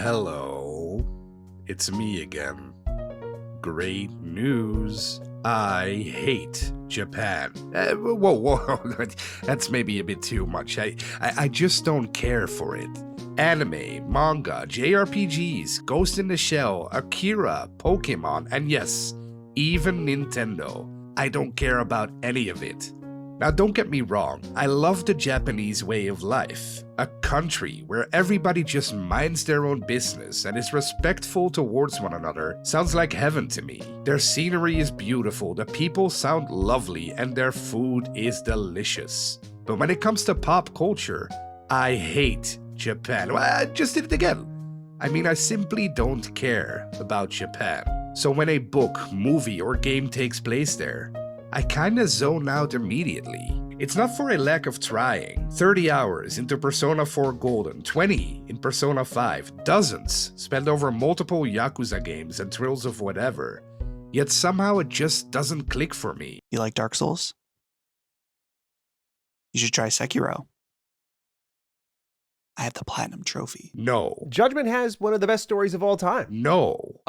Hello, it's me again. Great news. I hate Japan. Whoa, that's maybe a bit too much. I just don't care for it. Anime, manga, JRPGs, Ghost in the Shell, Akira, Pokemon, and yes, even Nintendo. I don't care about any of it. Now don't get me wrong, I love the Japanese way of life. A country where everybody just minds their own business and is respectful towards one another sounds like heaven to me. Their scenery is beautiful, the people sound lovely, and their food is delicious. But when it comes to pop culture, I hate Japan. Well, I just did it again. I simply don't care about Japan. So when a book, movie, or game takes place there, I kinda zone out immediately. It's not for a lack of trying. 30 hours into Persona 4 Golden, 20 in Persona 5, dozens spent over multiple Yakuza games and Thrills of Whatever. Yet somehow it just doesn't click for me. You like Dark Souls? You should try Sekiro. I have the Platinum Trophy. No. Judgment has one of the best stories of all time. No.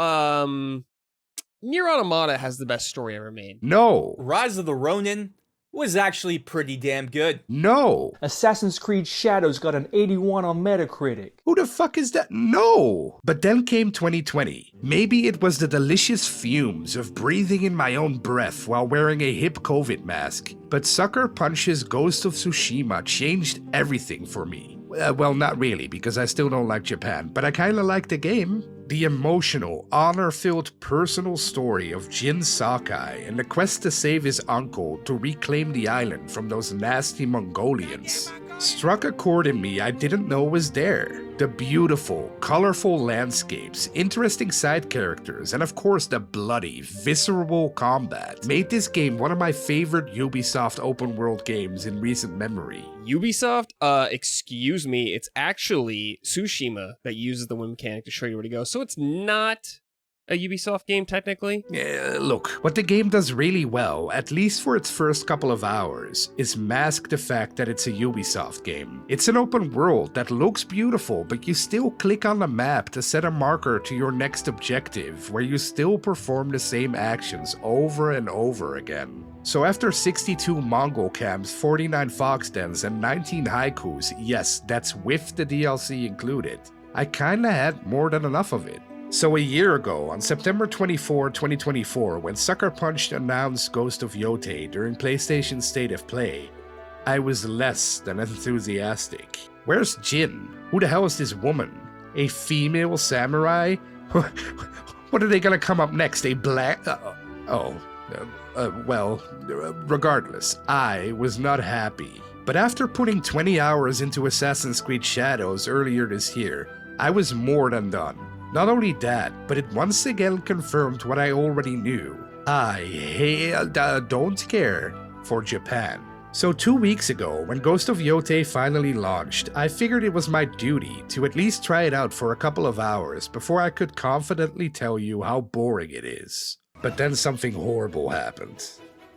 Nier Automata has the best story ever made. No. Rise of the Ronin was actually pretty damn good. No. Assassin's Creed Shadows got an 81 on Metacritic. Who the fuck is that? No! But then came 2020. Maybe it was the delicious fumes of breathing in my own breath while wearing a hip COVID mask. But Sucker Punch's Ghost of Tsushima changed everything for me. Well, not really, because I still don't like Japan, but I kinda like the game. The emotional, honor-filled personal story of Jin Sakai and the quest to save his uncle to reclaim the island from those nasty Mongolians struck a chord in me I didn't know was there. The beautiful, colorful landscapes, interesting side characters, and of course the bloody, visceral combat made this game one of my favorite Ubisoft open-world games in recent memory. Ubisoft? Excuse me, it's actually Tsushima that uses the wind mechanic to show you where to go, so it's not a Ubisoft game technically. Look, what the game does really well, at least for its first couple of hours, is mask the fact that it's a Ubisoft game. It's an open world that looks beautiful, but you still click on the map to set a marker to your next objective, where you still perform the same actions over and over again. So after 62 Mongol camps, 49 fox dens, and 19 haikus, yes, that's with the DLC included, I kinda had more than enough of it. So a year ago, on September 24, 2024, when Sucker Punch announced Ghost of Yotei during PlayStation's State of Play, I was less than enthusiastic. Where's Jin? Who the hell is this woman? A female samurai? What are they gonna come up next? A black... regardless, I was not happy. But after putting 20 hours into Assassin's Creed Shadows earlier this year, I was more than done. Not only that, but it once again confirmed what I already knew. I don't care for Japan. So 2 weeks ago, when Ghost of Yotei finally launched, I figured it was my duty to at least try it out for a couple of hours before I could confidently tell you how boring it is. But then something horrible happened.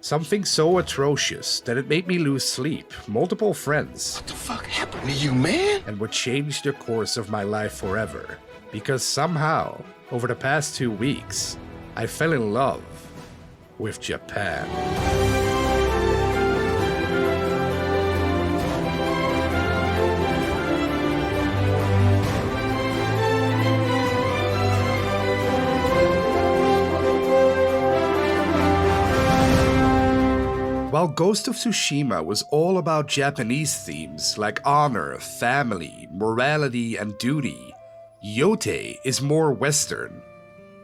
Something so atrocious that it made me lose sleep, multiple friends. What the fuck happened to you, man? And would change the course of my life forever. Because somehow, over the past 2 weeks, I fell in love with Japan. While Ghost of Tsushima was all about Japanese themes like honor, family, morality, and duty, Yotei is more Western.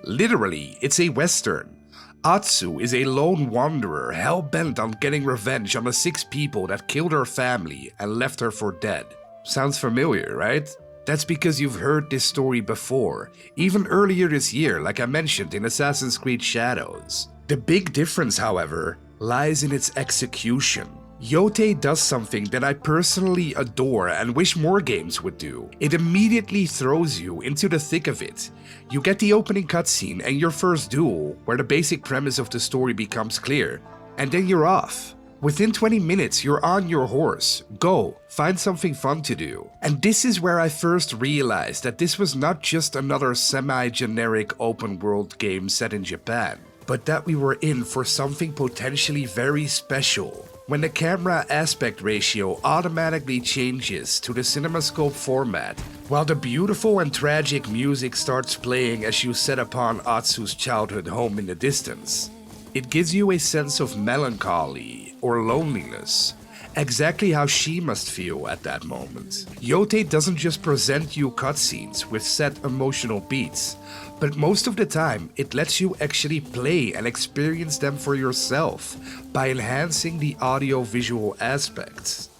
Literally, it's a Western. Atsu is a lone wanderer hell-bent on getting revenge on the 6 people that killed her family and left her for dead. Sounds familiar, right? That's because you've heard this story before, even earlier this year, like I mentioned in Assassin's Creed Shadows. The big difference, however, lies in its execution. Yotei does something that I personally adore and wish more games would do. It immediately throws you into the thick of it. You get the opening cutscene and your first duel, where the basic premise of the story becomes clear, and then you're off. Within 20 minutes, you're on your horse. Go, find something fun to do. And this is where I first realized that this was not just another semi-generic open world game set in Japan, but that we were in for something potentially very special. When the camera aspect ratio automatically changes to the CinemaScope format, while the beautiful and tragic music starts playing as you set upon Atsu's childhood home in the distance, it gives you a sense of melancholy or loneliness, exactly how she must feel at that moment. Yotei doesn't just present you cutscenes with set emotional beats, but most of the time it lets you actually play and experience them for yourself by enhancing the audio-visual aspects.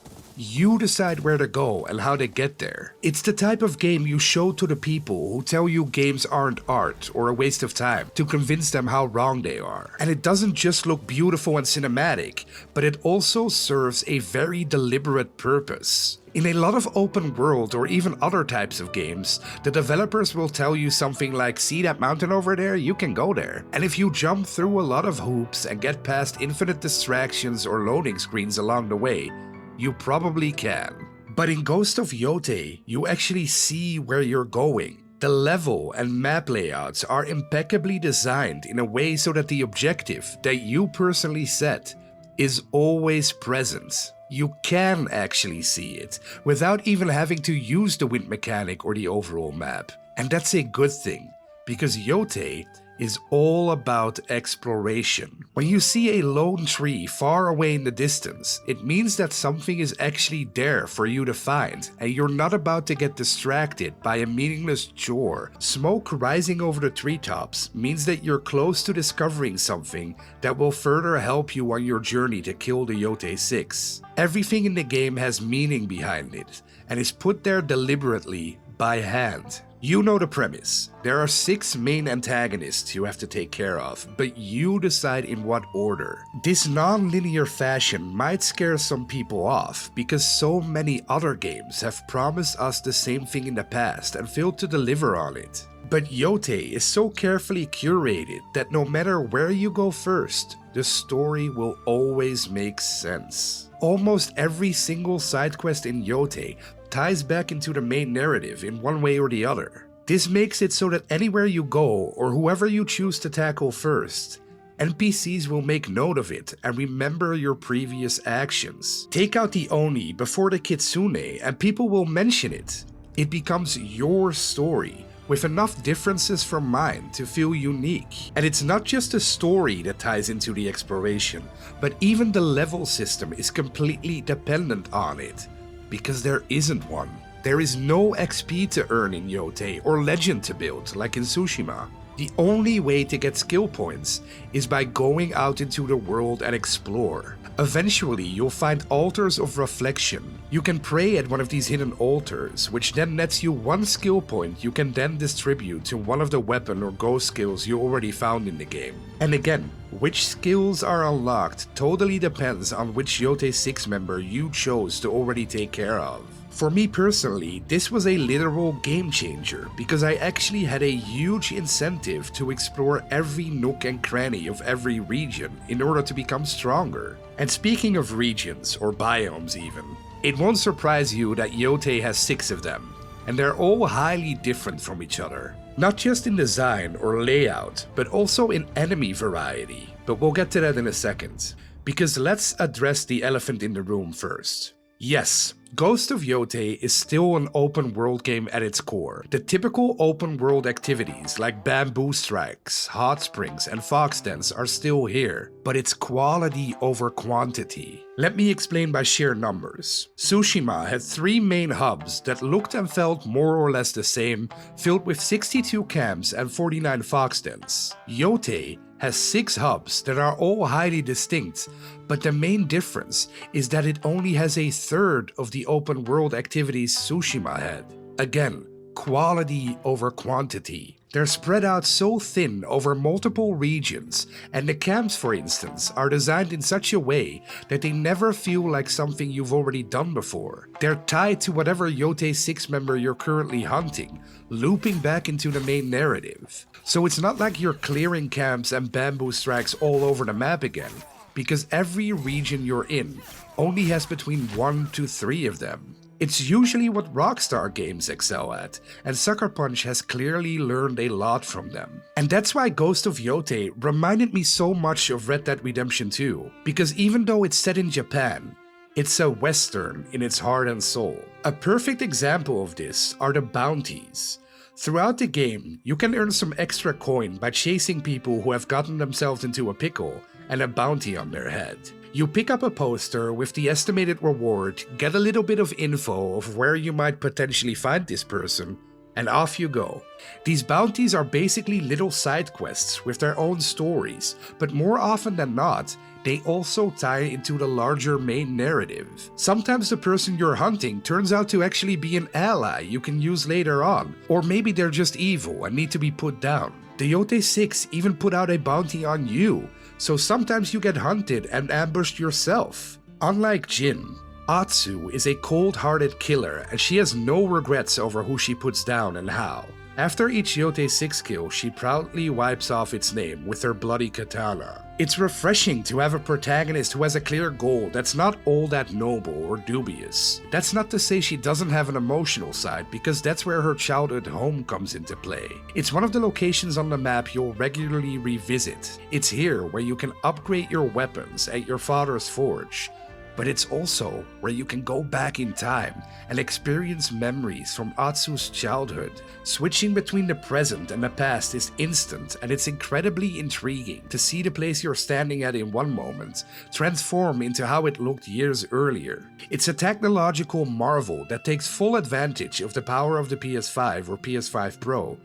You decide where to go and how to get there. It's the type of game you show to the people who tell you games aren't art or a waste of time to convince them how wrong they are. And it doesn't just look beautiful and cinematic, but it also serves a very deliberate purpose. In a lot of open world or even other types of games, the developers will tell you something like, see that mountain over there? You can go there. And if you jump through a lot of hoops and get past infinite distractions or loading screens along the way, you probably can. But in Ghost of Yotei, you actually see where you're going. The level and map layouts are impeccably designed in a way so that the objective that you personally set is always present. You can actually see it without even having to use the wind mechanic or the overall map. And that's a good thing, because Yotei is all about exploration. When you see a lone tree far away in the distance, it means that something is actually there for you to find, and you're not about to get distracted by a meaningless chore. Smoke rising over the treetops means that you're close to discovering something that will further help you on your journey to kill the Yotei 6. Everything in the game has meaning behind it, and is put there deliberately by hand. You know the premise. There are 6 main antagonists you have to take care of, but you decide in what order. This non-linear fashion might scare some people off, because so many other games have promised us the same thing in the past and failed to deliver on it. But Yotei is so carefully curated that no matter where you go first, the story will always make sense. Almost every single side quest in Yotei ties back into the main narrative in one way or the other. This makes it so that anywhere you go or whoever you choose to tackle first, NPCs will make note of it and remember your previous actions. Take out the Oni before the Kitsune and people will mention it. It becomes your story, with enough differences from mine to feel unique. And it's not just the story that ties into the exploration, but even the level system is completely dependent on it. Because there isn't one. There is no XP to earn in Yotei or legend to build like in Tsushima. The only way to get skill points is by going out into the world and explore. Eventually, you'll find altars of reflection. You can pray at one of these hidden altars, which then nets you 1 skill point you can then distribute to one of the weapon or ghost skills you already found in the game. And again, which skills are unlocked totally depends on which Yotei 6 member you chose to already take care of. For me personally, this was a literal game changer because I actually had a huge incentive to explore every nook and cranny of every region in order to become stronger. And speaking of regions, or biomes even, it won't surprise you that Yotei has 6 of them, and they're all highly different from each other. Not just in design or layout, but also in enemy variety, but we'll get to that in a second. Because let's address the elephant in the room first. Yes, Ghost of Yotei is still an open world game at its core. The typical open world activities like bamboo strikes, hot springs, and fox dens are still here, but it's quality over quantity. Let me explain by sheer numbers. Tsushima had 3 main hubs that looked and felt more or less the same, filled with 62 camps and 49 fox dens. Yotei has 6 hubs that are all highly distinct, but the main difference is that it only has a third of the open world activities Tsushima had. Again, quality over quantity. They're spread out so thin over multiple regions, and the camps, for instance, are designed in such a way that they never feel like something you've already done before. They're tied to whatever Yotei 6 member you're currently hunting, looping back into the main narrative. So it's not like you're clearing camps and bamboo strikes all over the map again, because every region you're in only has between 1 to 3 of them. It's usually what Rockstar games excel at, and Sucker Punch has clearly learned a lot from them. And that's why Ghost of Yotei reminded me so much of Red Dead Redemption 2, because even though it's set in Japan, it's a Western in its heart and soul. A perfect example of this are the bounties. Throughout the game, you can earn some extra coin by chasing people who have gotten themselves into a pickle and a bounty on their head. You pick up a poster with the estimated reward, get a little bit of info of where you might potentially find this person, and off you go. These bounties are basically little side quests with their own stories, but more often than not, they also tie into the larger main narrative. Sometimes the person you're hunting turns out to actually be an ally you can use later on, or maybe they're just evil and need to be put down. The Yotei 6 even put out a bounty on you, so sometimes you get hunted and ambushed yourself. Unlike Jin, Atsu is a cold-hearted killer and she has no regrets over who she puts down and how. After each Yotei 6 kill, she proudly wipes off its name with her bloody katana. It's refreshing to have a protagonist who has a clear goal that's not all that noble or dubious. That's not to say she doesn't have an emotional side, because that's where her childhood home comes into play. It's one of the locations on the map you'll regularly revisit. It's here where you can upgrade your weapons at your father's forge. But it's also where you can go back in time and experience memories from Atsu's childhood. Switching between the present and the past is instant, and it's incredibly intriguing to see the place you're standing at in one moment transform into how it looked years earlier. It's a technological marvel that takes full advantage of the power of the PS5 or PS5 Pro,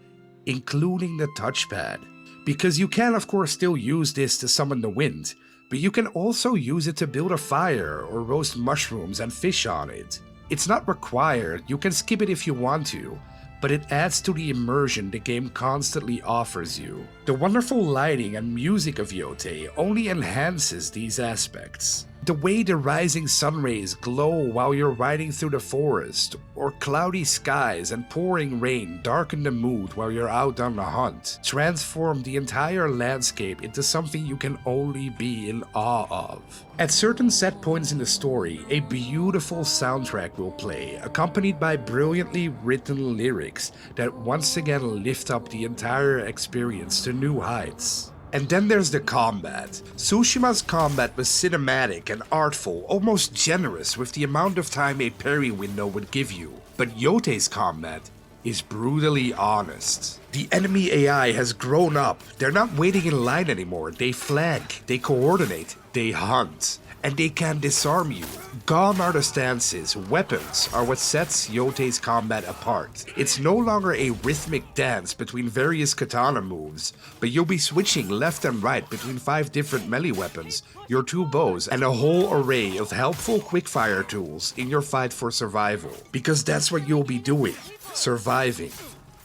including the touchpad. Because you can of course still use this to summon the wind, but you can also use it to build a fire or roast mushrooms and fish on it. It's not required, you can skip it if you want to, but it adds to the immersion the game constantly offers you. The wonderful lighting and music of Yotei only enhances these aspects. The way the rising sun rays glow while you're riding through the forest, or cloudy skies and pouring rain darken the mood while you're out on the hunt, transform the entire landscape into something you can only be in awe of. At certain set points in the story, a beautiful soundtrack will play, accompanied by brilliantly written lyrics that once again lift up the entire experience to new heights. And then there's the combat. Tsushima's combat was cinematic and artful, almost generous with the amount of time a parry window would give you. But Yotei's combat is brutally honest. The enemy AI has grown up. They're not waiting in line anymore. They flank, they coordinate, they hunt, and they can disarm you. Gone are the stances. Weapons are what sets Yotei's combat apart. It's no longer a rhythmic dance between various katana moves, but you'll be switching left and right between 5 different melee weapons, your 2 bows, and a whole array of helpful quickfire tools in your fight for survival. Because that's what you'll be doing, surviving.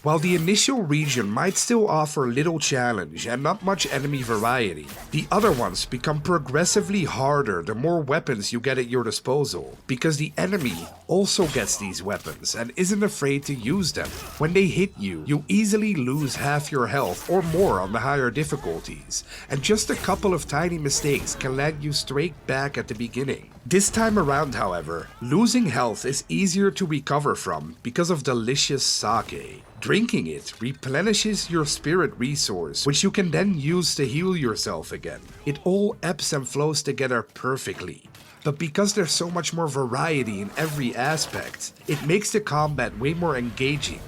While the initial region might still offer little challenge and not much enemy variety, the other ones become progressively harder the more weapons you get at your disposal, because the enemy also gets these weapons and isn't afraid to use them. When they hit you, you easily lose half your health or more on the higher difficulties, and just a couple of tiny mistakes can land you straight back at the beginning. This time around, however, losing health is easier to recover from because of delicious sake. Drinking it replenishes your spirit resource, which you can then use to heal yourself again. It all ebbs and flows together perfectly. But because there's so much more variety in every aspect, it makes the combat way more engaging,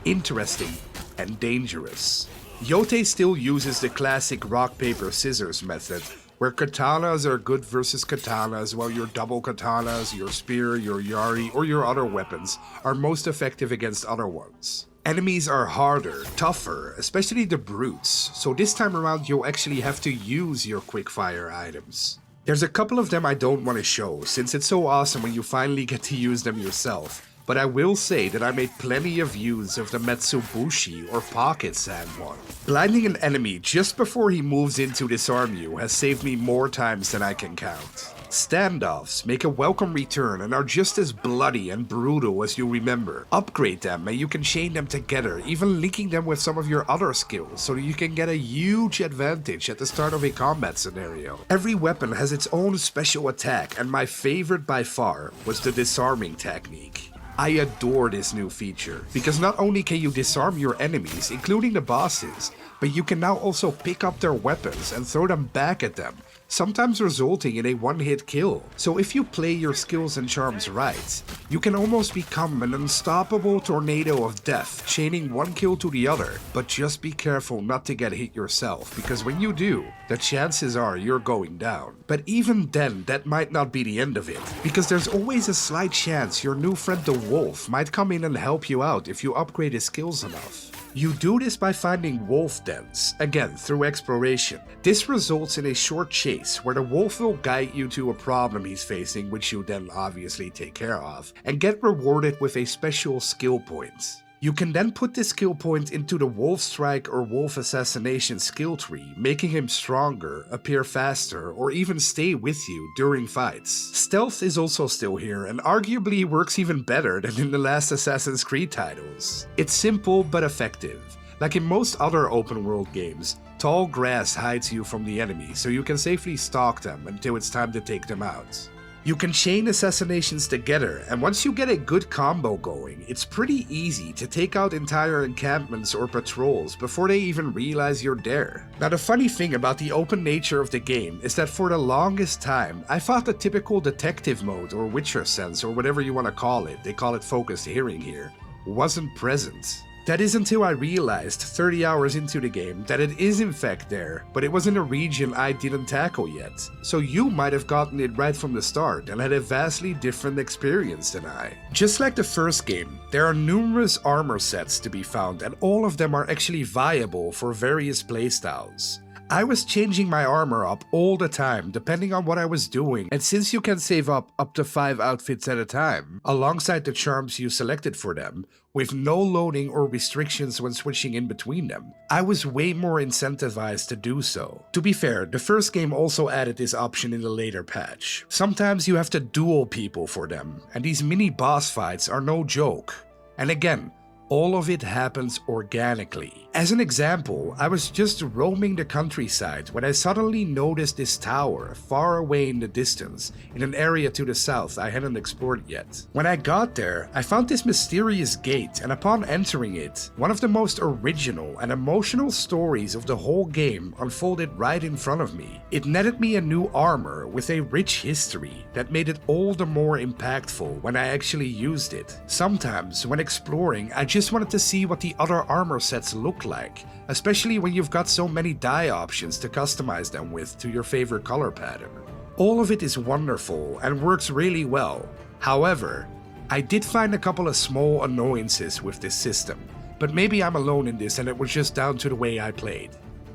interesting, and dangerous. Yotei still uses the classic rock, paper, scissors method, where katanas are good versus katanas, while your double katanas, your spear, your yari, or your other weapons are most effective against other ones. Enemies are harder, tougher, especially the brutes, so this time around you'll actually have to use your quickfire items. There's a couple of them I don't want to show, since it's so awesome when you finally get to use them yourself, but I will say that I made plenty of use of the Metsubushi or pocket sand one. Blinding an enemy just before he moves in to disarm you has saved me more times than I can count. Standoffs make a welcome return and are just as bloody and brutal as you remember. Upgrade them and you can chain them together, even linking them with some of your other skills so that you can get a huge advantage at the start of a combat scenario. Every weapon has its own special attack, and my favorite by far was the disarming technique. I adore this new feature, because not only can you disarm your enemies, including the bosses, but you can now also pick up their weapons and throw them back at them, sometimes resulting in a one-hit kill. So if you play your skills and charms right, you can almost become an unstoppable tornado of death, chaining one kill to the other. But just be careful not to get hit yourself, because when you do, the chances are you're going down. But even then, that might not be the end of it, because there's always a slight chance your new friend the wolf might come in and help you out if you upgrade his skills enough. You do this by finding wolf dens, again through exploration. This results in a short chase where the wolf will guide you to a problem he's facing, which you then obviously take care of, and get rewarded with a special skill point. You can then put this skill point into the Wolf Strike or Wolf Assassination skill tree, making him stronger, appear faster, or even stay with you during fights. Stealth is also still here, and arguably works even better than in the last Assassin's Creed titles. It's simple but effective. Like in most other open world games, tall grass hides you from the enemy, so you can safely stalk them until it's time to take them out. You can chain assassinations together, and once you get a good combo going, it's pretty easy to take out entire encampments or patrols before they even realize you're there. Now the funny thing about the open nature of the game is that for the longest time, I thought the typical detective mode or Witcher sense or whatever you want to call it, they call it focused hearing here, wasn't present. That is until I realized 30 hours into the game that it is in fact there, but it was in a region I didn't tackle yet. So you might have gotten it right from the start and had a vastly different experience than I. Just like the first game, there are numerous armor sets to be found, and all of them are actually viable for various playstyles. I was changing my armor up all the time depending on what I was doing, and since you can save up to 5 outfits at a time, alongside the charms you selected for them, with no loading or restrictions when switching in between them, I was way more incentivized to do so. To be fair, the first game also added this option in the later patch. Sometimes you have to duel people for them, and these mini boss fights are no joke. And again, all of it happens organically. As an example, I was just roaming the countryside when I suddenly noticed this tower far away in the distance, in an area to the south I hadn't explored yet. When I got there, I found this mysterious gate, and upon entering it, one of the most original and emotional stories of the whole game unfolded right in front of me. It netted me a new armor with a rich history that made it all the more impactful when I actually used it. Sometimes, when exploring, I just wanted to see what the other armor sets look like, especially when you've got so many dye options to customize them with to your favorite color pattern. All of it is wonderful and works really well. However, I did find a couple of small annoyances with this system, but maybe I'm alone in this and it was just down to the way I played.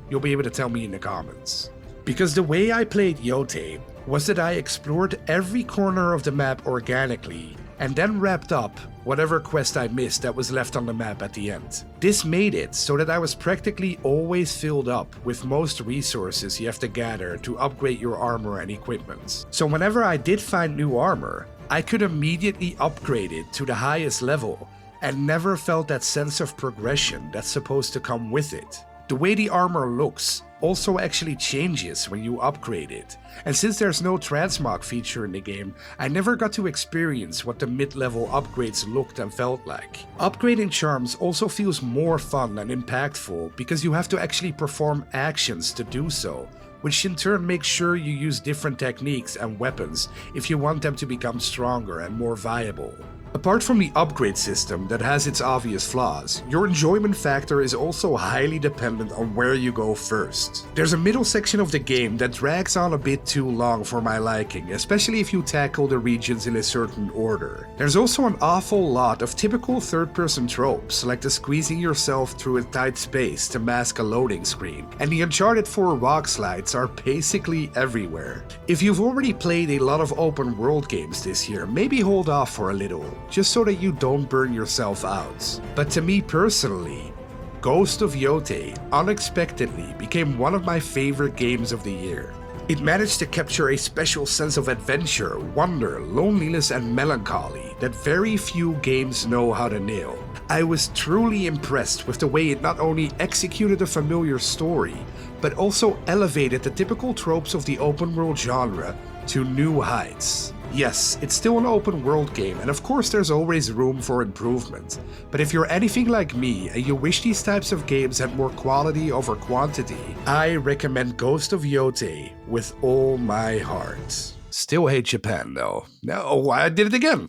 You'll be able to tell me in the comments. Because the way I played Yotei was that I explored every corner of the map organically, and then wrapped up whatever quest I missed that was left on the map at the end. This made it so that I was practically always filled up with most resources you have to gather to upgrade your armor and equipment. So whenever I did find new armor, I could immediately upgrade it to the highest level and never felt that sense of progression that's supposed to come with it. The way the armor looks also actually changes when you upgrade it, and since there's no transmog feature in the game, I never got to experience what the mid-level upgrades looked and felt like. Upgrading charms also feels more fun and impactful because you have to actually perform actions to do so, which in turn makes sure you use different techniques and weapons if you want them to become stronger and more viable. Apart from the upgrade system that has its obvious flaws, your enjoyment factor is also highly dependent on where you go first. There's a middle section of the game that drags on a bit too long for my liking, especially if you tackle the regions in a certain order. There's also an awful lot of typical third-person tropes, like the squeezing yourself through a tight space to mask a loading screen, and the Uncharted 4 rock slides are basically everywhere. If you've already played a lot of open world games this year, maybe hold off for a little, just so that you don't burn yourself out. But to me personally, Ghost of Yotei unexpectedly became one of my favorite games of the year. It managed to capture a special sense of adventure, wonder, loneliness, and melancholy that very few games know how to nail. I was truly impressed with the way it not only executed a familiar story, but also elevated the typical tropes of the open world genre to new heights. Yes, it's still an open world game, and of course there's always room for improvement. But if you're anything like me and you wish these types of games had more quality over quantity, I recommend Ghost of Yotei with all my heart. Still hate Japan though. No, I did it again.